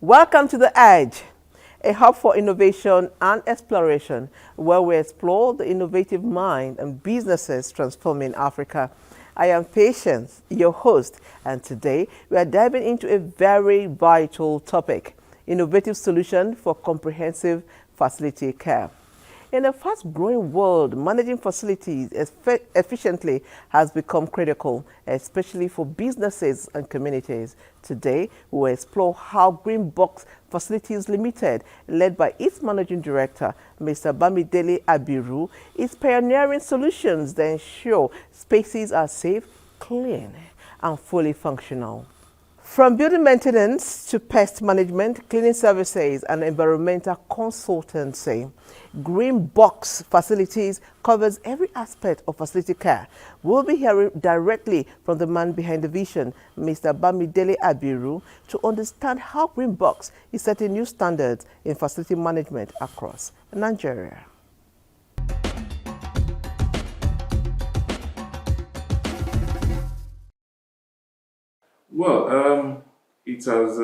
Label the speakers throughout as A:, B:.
A: Welcome to The Edge, a hub for innovation and exploration, where we explore the innovative mind and businesses transforming Africa. I am Patience, your host, and today we are diving into a very vital topic: innovative solution for comprehensive facility care. In a fast-growing world, managing facilities efficiently has become critical, especially for businesses and communities. Today, we will explore how Green Box Facilities Limited, led by its managing director, Mr. Bamidele Abiru, is pioneering solutions that ensure spaces are safe, clean, and fully functional. From building maintenance to pest management, cleaning services, and environmental consultancy, Green Box Facilities covers every aspect of facility care. We'll be hearing directly from the man behind the vision, Mr. Bamidele Abiru, to understand how Green Box is setting new standards in facility management across Nigeria.
B: Well, it has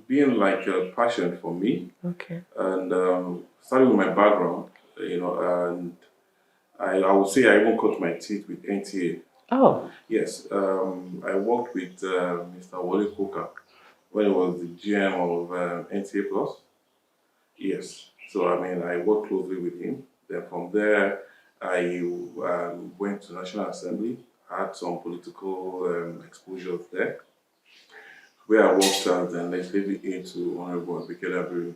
B: been like a passion for me.
A: Okay.
B: And starting with my background, and I would say I even cut my teeth with NTA.
A: Oh.
B: Yes, I worked with Mr. Wale Coker when he was the GM of NTA Plus. Yes, so I worked closely with him. Then from there, I went to National Assembly, had some political exposure there, where I worked as an legislative aide to Honorable Abikele Abiru.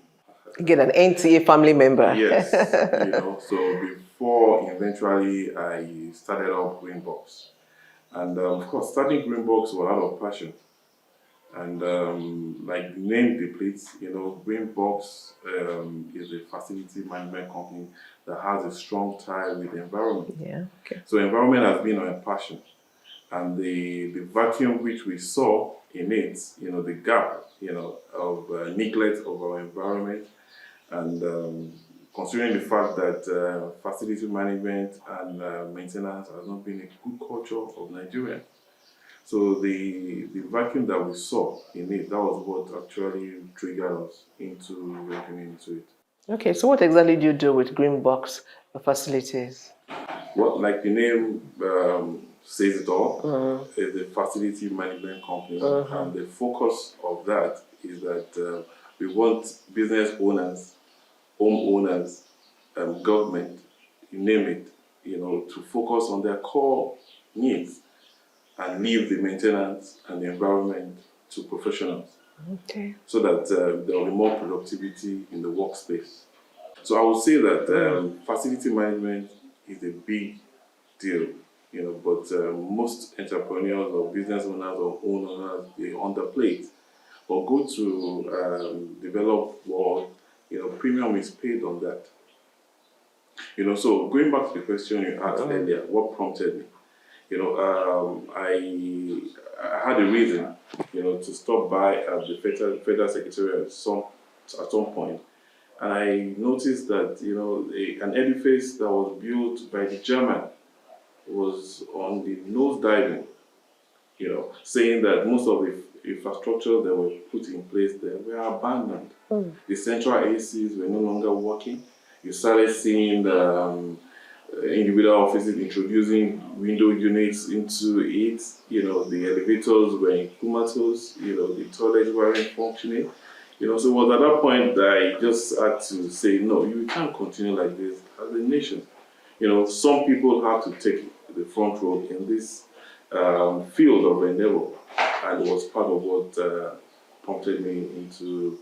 A: Get an NTA family member.
B: Yes, so before eventually I started up Green Box. And of course, starting Green Box was out of passion. And like the name depicts, Green Box is a facility management company that has a strong tie with the environment.
A: Yeah. Okay.
B: So environment has been our passion. And the vacuum which we saw in it, the gap, of neglect of our environment, and considering the fact that facility management and maintenance has not been a good culture of Nigeria. So the vacuum that we saw in it, that was what actually triggered us into looking into it.
A: Okay, so what exactly do you do with Green Box Facilities?
B: Well, like the name says it all, is a facility management company, and the focus of that is that we want business owners, homeowners, government, you name it, to focus on their core needs and leave the maintenance and the environment to professionals.
A: Okay.
B: So that there will be more productivity in the workspace. So I would say that facility management is a big deal, but most entrepreneurs or business owners or homeowners, they underplay it. But go to developed world, premium is paid on that. So going back to the question you asked earlier, what prompted me? I had a reason, to stop by at the Federal Secretariat at some point, and I noticed that an edifice that was built by the German was on the nose diving, saying that most of the infrastructure that were put in place there were abandoned. The central ACs were no longer working. You started seeing the individual offices introducing window units into it. The elevators were in comatose. The toilets weren't functioning. So it was at that point that I just had to say, no, you can't continue like this as a nation. Some people have to take the front row in this field of endeavor, and it was part of what prompted me into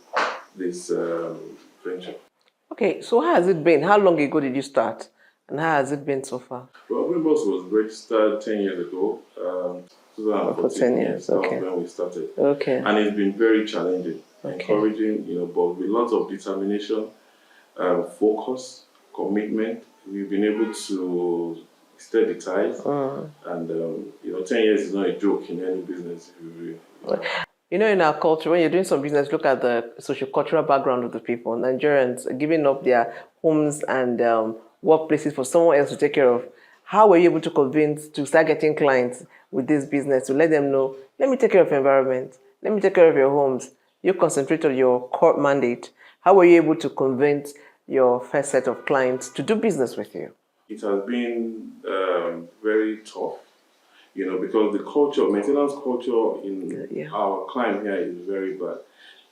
B: this venture.
A: Okay, so how has it been? How long ago did you start? And how has it been so far?
B: Well, Greenbox was registered 10 years ago. 2014,
A: for 10 years, okay.
B: That was when we started.
A: Okay.
B: And it's been very challenging, encouraging, but with lots of determination, focus, commitment. We've been able to stay the ties. And, 10 years is not a joke in any business.
A: In our culture, when you're doing some business, look at the socio-cultural background of the people. Nigerians giving up their homes and workplaces for someone else to take care of. How were you able to convince to start getting clients with this business to let them know, let me take care of your environment, let me take care of your homes, you concentrate on your core mandate, how were you able to convince your first set of clients to do business with you?
B: It has been very tough, because the culture, maintenance culture in our client here is very bad,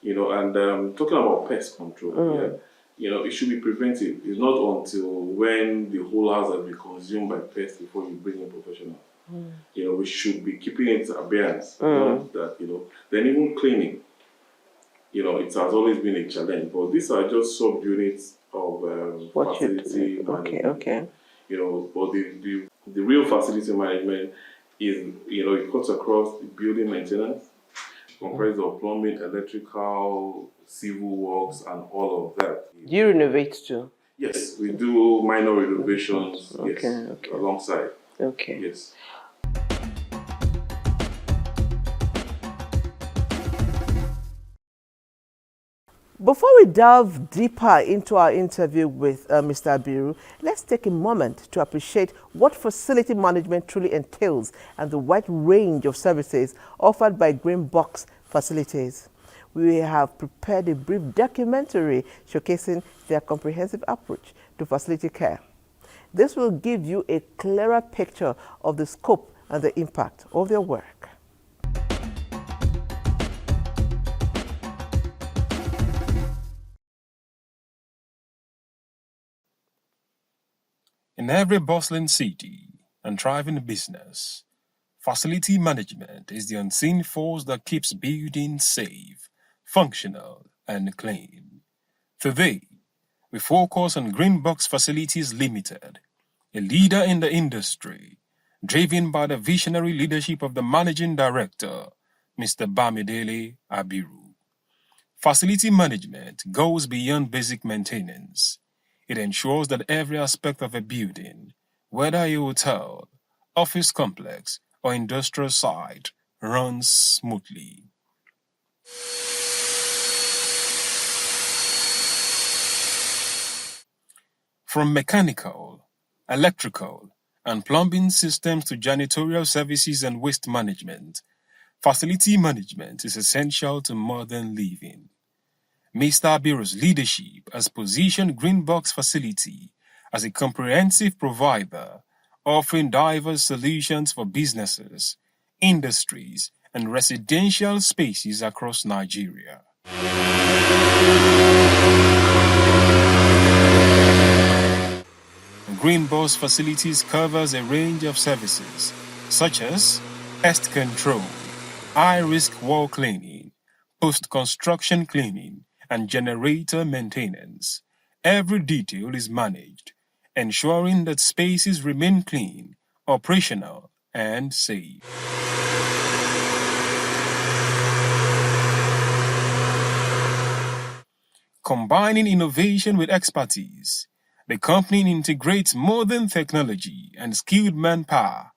B: and talking about pest control, it should be preventive. It's not until when the whole house has been consumed by pests before you bring in professionals. We should be keeping it abeyance, then even cleaning, it has always been a challenge, but these are just subunits of facility management.
A: Okay.
B: But the real facility management is, it cuts across the building maintenance, comprised of plumbing, electrical, civil works, and all of that.
A: Do you renovate too?
B: Yes, we do minor renovations.
A: Okay.
B: Alongside.
A: Okay.
B: Yes.
A: Before we delve deeper into our interview with Mr. Abiru, let's take a moment to appreciate what facility management truly entails and the wide range of services offered by Green Box Facilities. We have prepared a brief documentary showcasing their comprehensive approach to facility care. This will give you a clearer picture of the scope and the impact of their work.
C: In every bustling city and thriving business, facility management is the unseen force that keeps buildings safe, functional, and clean. Today, we focus on Green Box Facilities Limited, a leader in the industry, driven by the visionary leadership of the Managing Director, Mr. Bamidele Abiru. Facility management goes beyond basic maintenance. It ensures that every aspect of a building, whether a hotel, office complex, or industrial site, runs smoothly. From mechanical, electrical, and plumbing systems to janitorial services and waste management, facility management is essential to modern living. Mr. Abiru's leadership has positioned Green Box Facility as a comprehensive provider, offering diverse solutions for businesses, industries, and residential spaces across Nigeria. Green Box Facilities covers a range of services such as pest control, high-risk wall cleaning, post-construction cleaning, and generator maintenance. Every detail is managed, ensuring that spaces remain clean, operational, and safe. Combining innovation with expertise, the company integrates modern technology and skilled manpower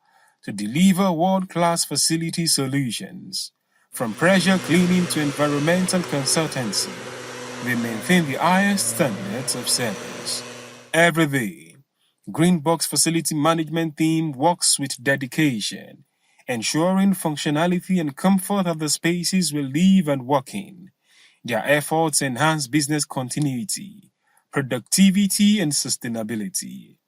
C: to deliver world-class facility solutions. From pressure cleaning to environmental consultancy, they maintain the highest standards of service. Every day, Green Box Facility Management team works with dedication, ensuring functionality and comfort of the spaces we live and work in. Their efforts enhance business continuity, productivity, and sustainability.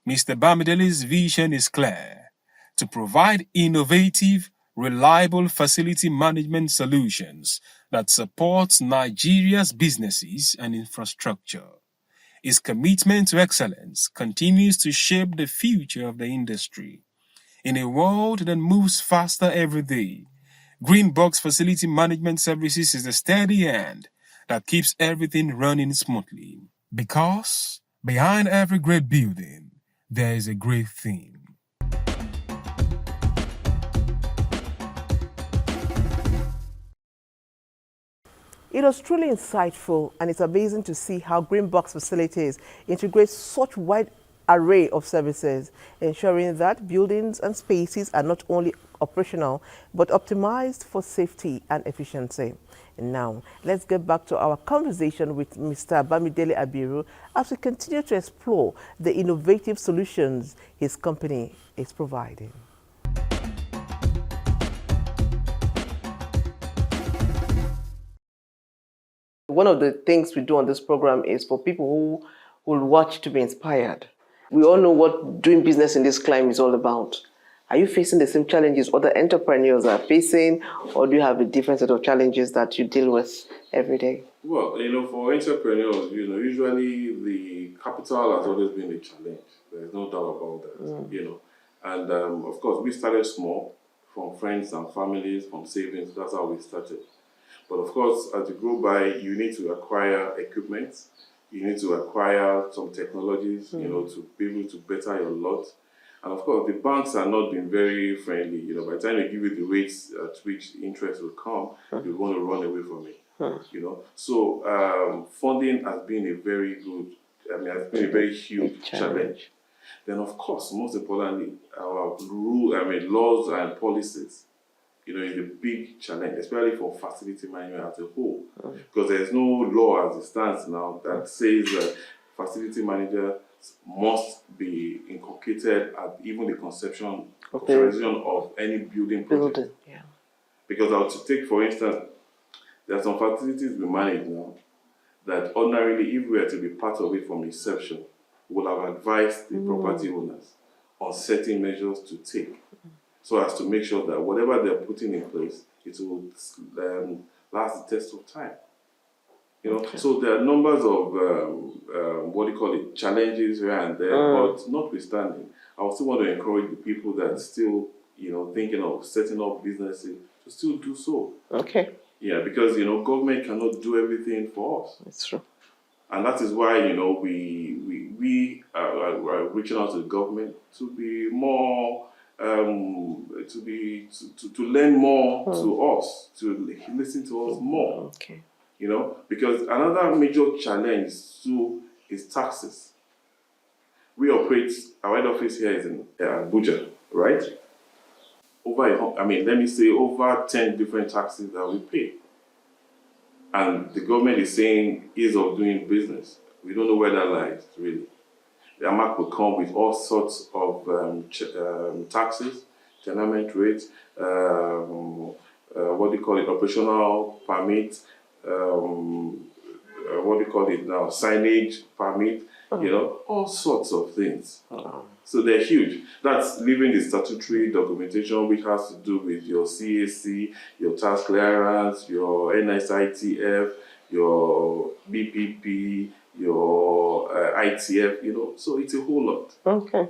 C: Mr. Bamidele's vision is clear: to provide innovative, reliable facility management solutions that supports Nigeria's businesses and infrastructure. His commitment to excellence continues to shape the future of the industry. In a world that moves faster every day, Green Box Facility Management Services is the steady hand that keeps everything running smoothly. Because behind every great building, there is a great theme.
A: It was truly insightful, and it's amazing to see how Green Box Facilities integrate such wide array of services, ensuring that buildings and spaces are not only operational but optimized for safety and efficiency. And now, let's get back to our conversation with Mr. Bamidele Abiru as we continue to explore the innovative solutions his company is providing. One of the things we do on this program is for people who will watch to be inspired. We all know what doing business in this climate is all about. Are you facing the same challenges other entrepreneurs are facing, or do you have a different set of challenges that you deal with every day?
B: Well, for entrepreneurs, usually the capital has always been a challenge. There's no doubt about that, And of course, we started small, from friends and families, from savings. That's how we started. But of course, as you go by, you need to acquire equipment. You need to acquire some technologies, to be able to better your lot. And of course, the banks are not being very friendly. By the time they give you the rates at which interest will come, you want to run away from it. So funding has been a very huge challenge. Then, of course, most importantly, our laws and policies, is a big challenge, especially for facility management as a whole. Because there's no law as it stands now that says that facility managers must be inculcated at even the conception of any building project. Because I would take, for instance, there are some facilities we manage now that ordinarily, if we were to be part of it from inception, we would have advised the property owners on certain measures to take, so as to make sure that whatever they're putting in place, it will last the test of time. So there are numbers of challenges here and there, but notwithstanding, I would still want to encourage the people that are still, thinking of setting up businesses to still do so.
A: Okay.
B: Yeah, because government cannot do everything for us.
A: That's true. And
B: that is why we are reaching out to the government to be more. To learn more to us, to listen to us more.
A: Okay.
B: Because another major challenge too is taxes. Our head office here is in Abuja, right? Over 10 different taxes that we pay. And the government is saying ease of doing business. We don't know where that lies, really. The AMAC will come with all sorts of taxes, tenement rates, operational permit, signage permit, all sorts of things. So they're huge. That's leaving the statutory documentation, which has to do with your CAC, your tax clearance, your NSITF, your BPP, your ITF, so it's a whole lot.
A: Okay.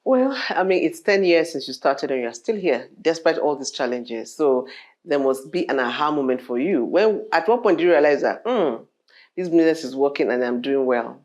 A: Well, it's 10 years since you started and you're still here, despite all these challenges. So there must be an aha moment for you. At what point do you realize that, this business is working and I'm doing well?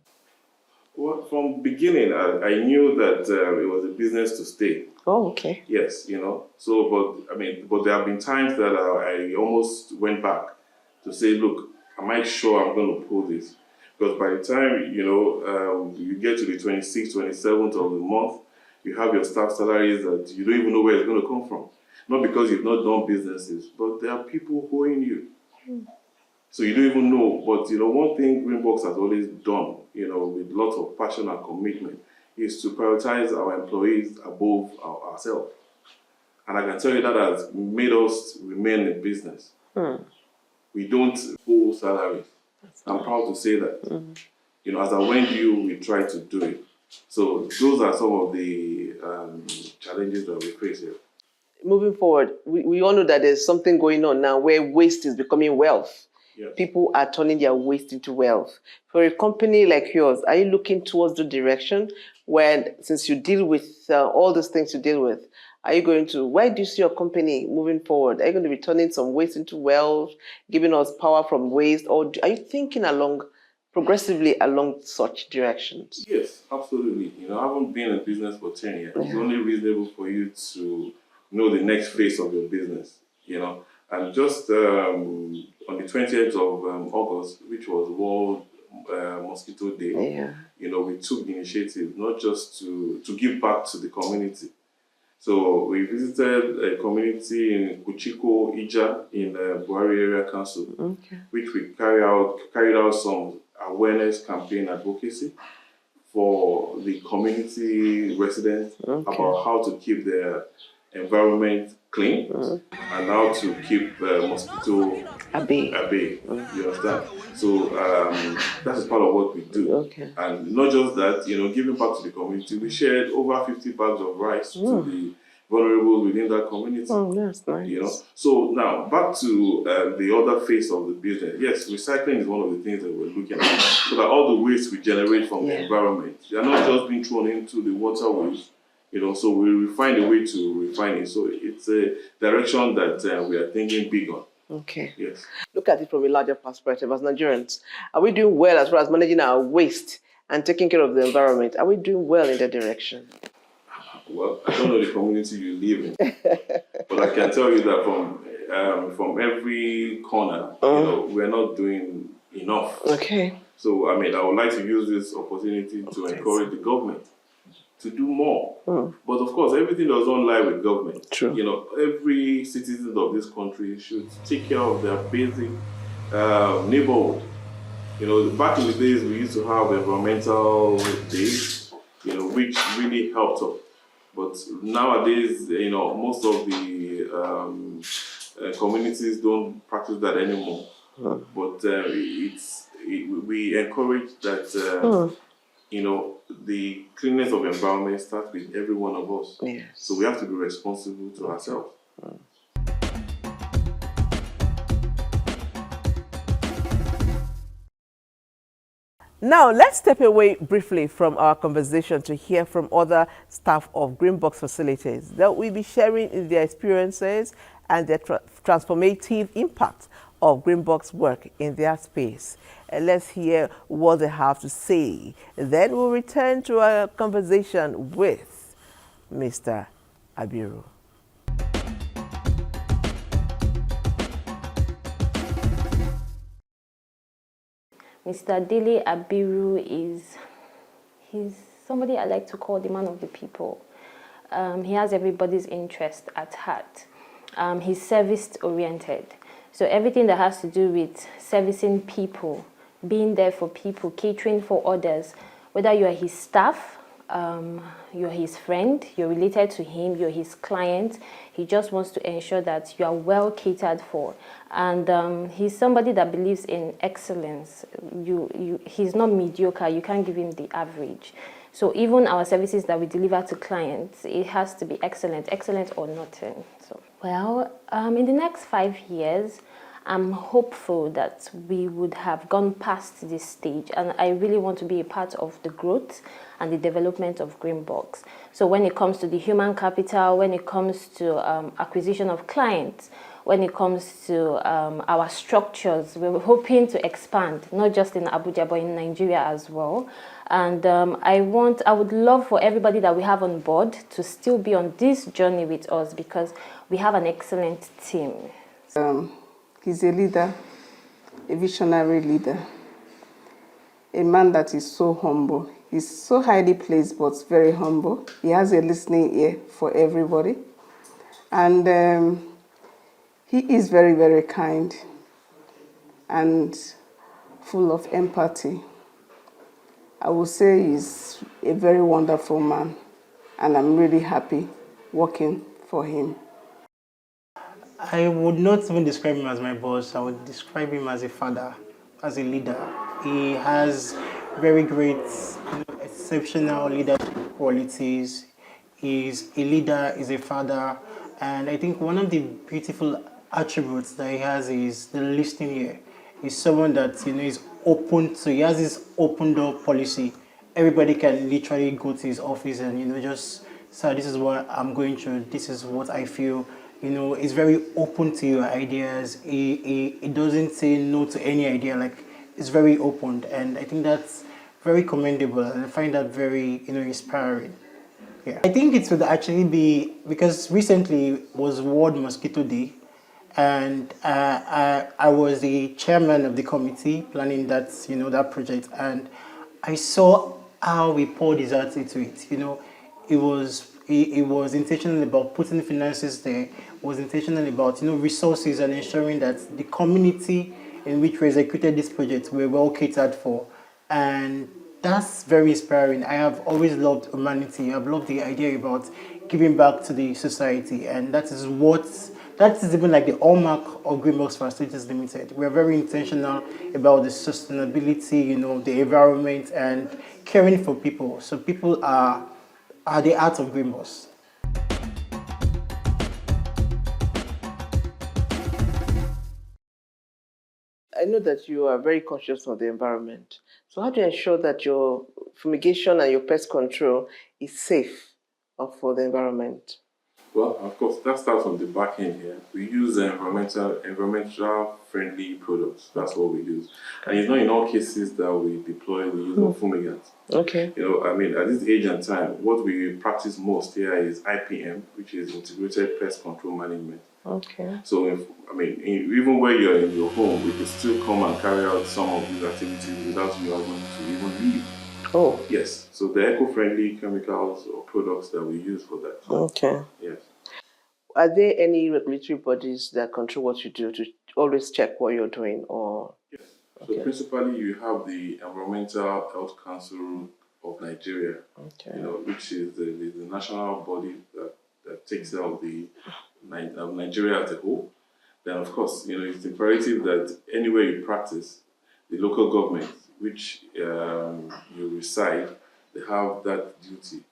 B: Well, from the beginning, I knew that it was a business to stay.
A: Oh, okay.
B: Yes, So, but there have been times that I almost went back to say, look, am I sure I'm going to pull this? Because by the time, you get to the 26th, 27th of the month, you have your staff salaries that you don't even know where it's going to come from. Not because you've not done businesses, but there are people owing you. So you don't even know. But, one thing Greenbox has always done, with lots of passion and commitment, is to prioritize our employees above ourselves. And I can tell you that has made us remain in business. We don't owe salaries. I'm proud to say that. As I went we try to do it. So those are some of the challenges that we face here.
A: Moving forward, we all know that there's something going on now where waste is becoming wealth.
B: Yes.
A: People are turning their waste into wealth. For a company like yours, are you looking towards the direction where, since you deal with all those things you deal with, where do you see your company moving forward? Are you going to be turning some waste into wealth, giving us power from waste, or are you thinking progressively along such directions?
B: Yes, absolutely. I haven't been in business for 10 years. It's only reasonable for you to know the next phase of your business, And just on the 20th of August, which was World Mosquito Day, we took the initiative not just to give back to the community. So we visited a community in Kuchiko, Ija, in the Buhari Area Council, which we carried out some awareness campaign advocacy for the community residents about how to keep their environment clean and how to keep mosquito
A: at bay.
B: You understand? So that is part of what we do.
A: Okay.
B: And not just that, giving back to the community. We shared over 50 bags of rice to the vulnerable within that community.
A: Oh, that's nice.
B: So now back to the other face of the business. Yes, recycling is one of the things that we're looking at. So that all the waste we generate from the environment, they are not just being thrown into the waterways. So we find a way to refine it. So it's a direction that we are thinking big on.
A: Okay.
B: Yes.
A: Look at it from a larger perspective. As Nigerians, are we doing well as far as managing our waste and taking care of the environment? Are we doing well in that direction?
B: Well, I don't know the community you live in, but I can tell you that from every corner, we're not doing enough.
A: Okay.
B: So, I would like to use this opportunity to encourage the government to do more. But of course, everything does not lie with government.
A: True.
B: Every citizen of this country should take care of their basic neighborhood. Back in the days, we used to have environmental days, which really helped us. But nowadays, most of the communities don't practice that anymore. But we encourage that, the cleanness of environment starts with every one of us.
A: Yes.
B: So we have to be responsible to ourselves.
A: Now, let's step away briefly from our conversation to hear from other staff of Greenbox facilities that will be sharing their experiences and their transformative impact of Greenbox work in their space. Let's hear what they have to say. Then we'll return to our conversation with Mr. Abiru.
D: Mr. Dele Abiru he's somebody I like to call the man of the people. He has everybody's interest at heart. He's service-oriented. So everything that has to do with servicing people, being there for people, catering for others, whether you are his staff, you're his friend, you're related to him, you're his client, he just wants to ensure that you are well catered for. And he's somebody that believes in excellence. He's not mediocre, you can't give him the average. So even our services that we deliver to clients, it has to be excellent or nothing. So, well, in the next 5 years, I'm hopeful that we would have gone past this stage, and I really want to be a part of the growth and the development of Greenbox. So when it comes to the human capital, when it comes to acquisition of clients, when it comes to our structures, we're hoping to expand, not just in Abuja, but in Nigeria as well. And I would love for everybody that we have on board to still be on this journey with us, because we have an excellent team.
E: He's a leader, a visionary leader, a man that is so humble. He's so highly placed, but very humble. He has a listening ear for everybody. And he is very, very kind and full of empathy. I would say he's a very wonderful man, and I'm really happy working for him.
F: I would not even describe him as my boss. I would describe him as a father, as a leader. He has very great, exceptional leadership qualities. He's a leader, he's a father, and I think one of the beautiful attributes that he has is the listening ear. He's someone that is open to. He has this open door policy. Everybody can literally go to his office and just say, this is what I'm going through. This is what I feel. He's very open to your ideas. He doesn't say no to any idea. Like, it's very open, and I think that's very commendable, and I find that very inspiring. Yeah, I think it would actually be because recently was World Mosquito Day, and I was the chairman of the committee planning that that project, and I saw how we poured his heart into it. It was intentional about putting finances there. It was intentional about resources and ensuring that the community in which we executed this project were well catered for, and that's very inspiring. I have always loved humanity. I've loved the idea about giving back to the society, and that is even like the hallmark of Greenbox Facilities Limited. We're very intentional about the sustainability, the environment, and caring for people. So people are the heart of Greenbox.
A: I know that you are very conscious of the environment. So how do you ensure that your fumigation and your pest control is safe for the environment?
B: Well, of course, that starts from the back end here. We use environmental friendly products. That's what we use. And it's not in all cases that we deploy the use of fumigants.
A: Okay.
B: At this age and time, what we practice most here is IPM, which is Integrated Pest Control Management.
A: Okay.
B: So, even when you're in your home, we can still come and carry out some of these activities without you having to even leave.
A: Oh.
B: Yes. So, the eco-friendly chemicals or products that we use for that.
A: Okay.
B: Yes.
A: Are there any regulatory bodies that control what you do to always check what you're doing, or?
B: Yes. So principally, you have the Environmental Health Council of Nigeria, which is the national body that takes care of Nigeria as a whole. Then, of course, it's imperative that anywhere you practice, the local government, which you reside, they have that duty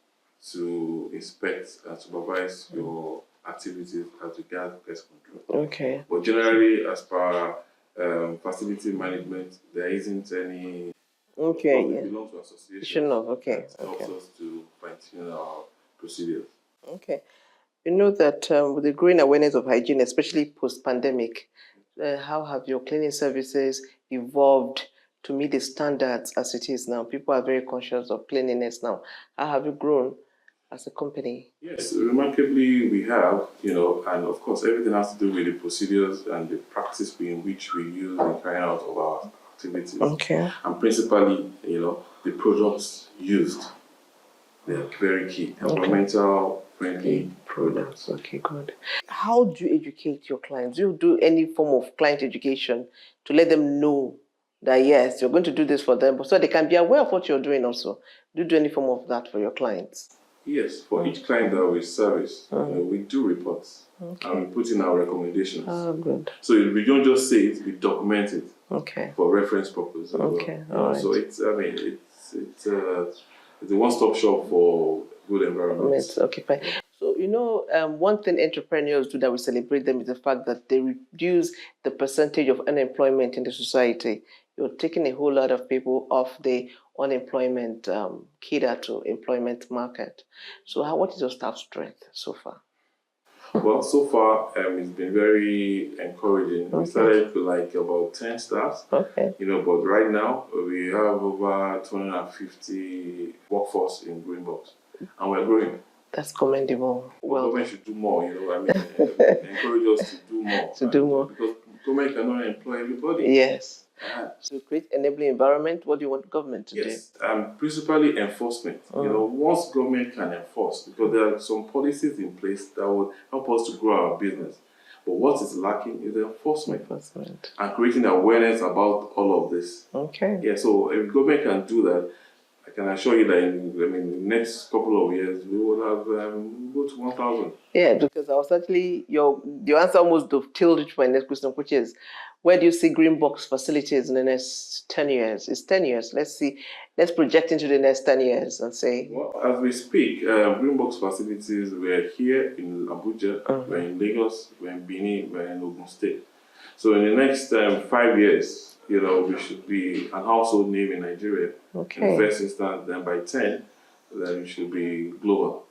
B: to inspect and supervise your activities as regards pest control.
A: Okay.
B: But generally, as per facility management, there isn't any.
A: Okay.
B: We belong to association.
A: Okay.
B: That helps us to fine-tune our procedures.
A: Okay. You know that with the growing awareness of hygiene, especially post-pandemic, how have your cleaning services evolved to meet the standards as it is now? People are very conscious of cleanliness now. How have you grown as a company?
B: Yes, remarkably we have, and of course everything has to do with the procedures and the practice in which we use in carrying out of our activities.
A: Okay.
B: And principally, the products used, they're very key. Environmental friendly products.
A: Okay, good. How do you educate your clients? Do you do any form of client education to let them know that yes, you're going to do this for them, so they can be aware of what you're doing also? Do you do any form of that for your clients?
B: Yes, for each client that we service, we do reports and we put in our recommendations.
A: Oh, good.
B: So we don't just say it, we document it.
A: Okay.
B: For reference purposes.
A: Okay. All right.
B: So it's a one-stop shop for good environments.
A: Okay, fine. So, one thing entrepreneurs do that we celebrate them is the fact that they reduce the percentage of unemployment in the society. You're taking a whole lot of people off the unemployment cater to employment market. So, what is your staff strength so far?
B: Well, so far it's been very encouraging. We started with about 10 staffs.
A: Okay.
B: But right now we have over 250 workforce in Greenbox, and we're growing.
A: That's commendable.
B: Well, government should do more. Encourage us to do more. Because government cannot employ everybody.
A: Yes. To create enabling environment, what do you want government to do?
B: Yes, principally enforcement. Once government can enforce, because there are some policies in place that will help us to grow our business. But what is lacking is enforcement. And creating awareness about all of this.
A: Okay.
B: Yeah, so if government can do that, I can assure you that in the next couple of years, we will have go to 1,000. Yeah,
A: because I was actually, your answer almost dovetailed to my next question, which is, where do you see Greenbox facilities in the next 10 years? It's 10 years. Let's project into the next 10 years and say.
B: Well, as we speak, Greenbox facilities, we're here in Abuja, we're in Lagos, we're in Benin, we're in Ogun State. So in the next 5 years, we should be an household name in Nigeria.
A: Okay.
B: In the first instance, then by 10, then we should be global.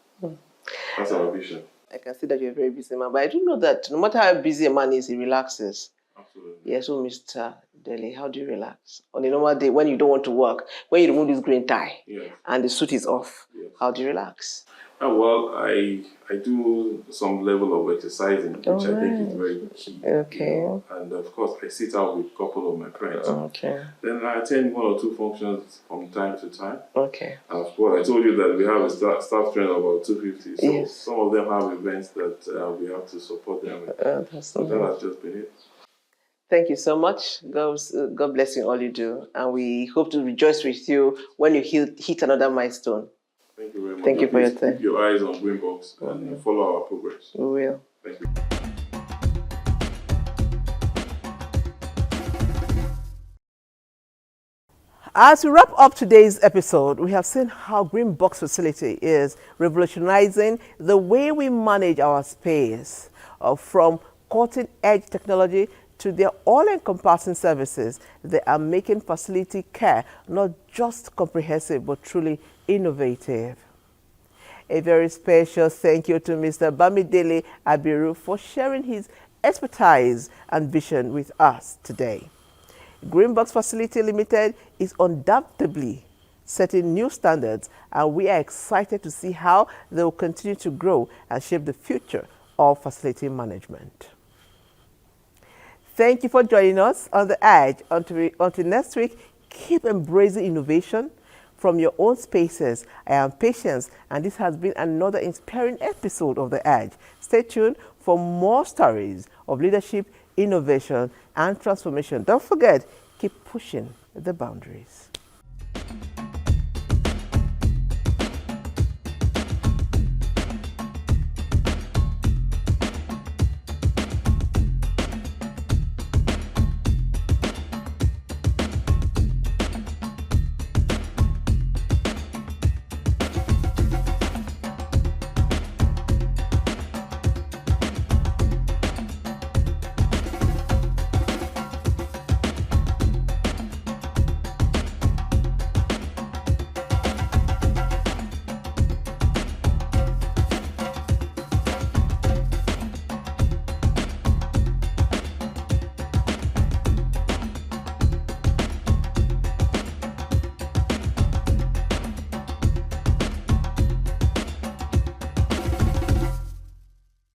B: That's our vision.
A: I can see that you're a very busy man, but I do know that no matter how busy a man is, he relaxes.
B: Absolutely.
A: Yeah, so Mr. Dele, how do you relax? On a normal day, when you don't want to work, when you remove this green tie and the suit is off, how do you relax?
B: Well, I do some level of exercising, which I think is very key.
A: Okay.
B: And of course, I sit out with a couple of my friends.
A: Okay.
B: Then I attend 1 or 2 functions from time to time.
A: Okay.
B: And of course, I told you that we have a staff strength of about 250. So some of them have events that we have to support them with. So that has just been it.
A: Thank you so much. God bless you in all you do. And we hope to rejoice with you when you hit another milestone.
B: Thank you very much.
A: Thank you for your
B: Please
A: time.
B: keep your eyes on Greenbox and follow our progress.
A: We will.
B: Thank you.
A: As we wrap up today's episode, we have seen how Green Box Facility is revolutionizing the way we manage our space, from cutting-edge technology to their all-encompassing services. They are making facility care not just comprehensive, but truly innovative. A very special thank you to Mr. Bamidele Abiru for sharing his expertise and vision with us today. Greenbox Facility Limited is undoubtedly setting new standards, and we are excited to see how they will continue to grow and shape the future of facility management. Thank you for joining us on The Edge. Until next week, keep embracing innovation from your own spaces. I am Patience, and this has been another inspiring episode of The Edge. Stay tuned for more stories of leadership, innovation, and transformation. Don't forget, keep pushing the boundaries.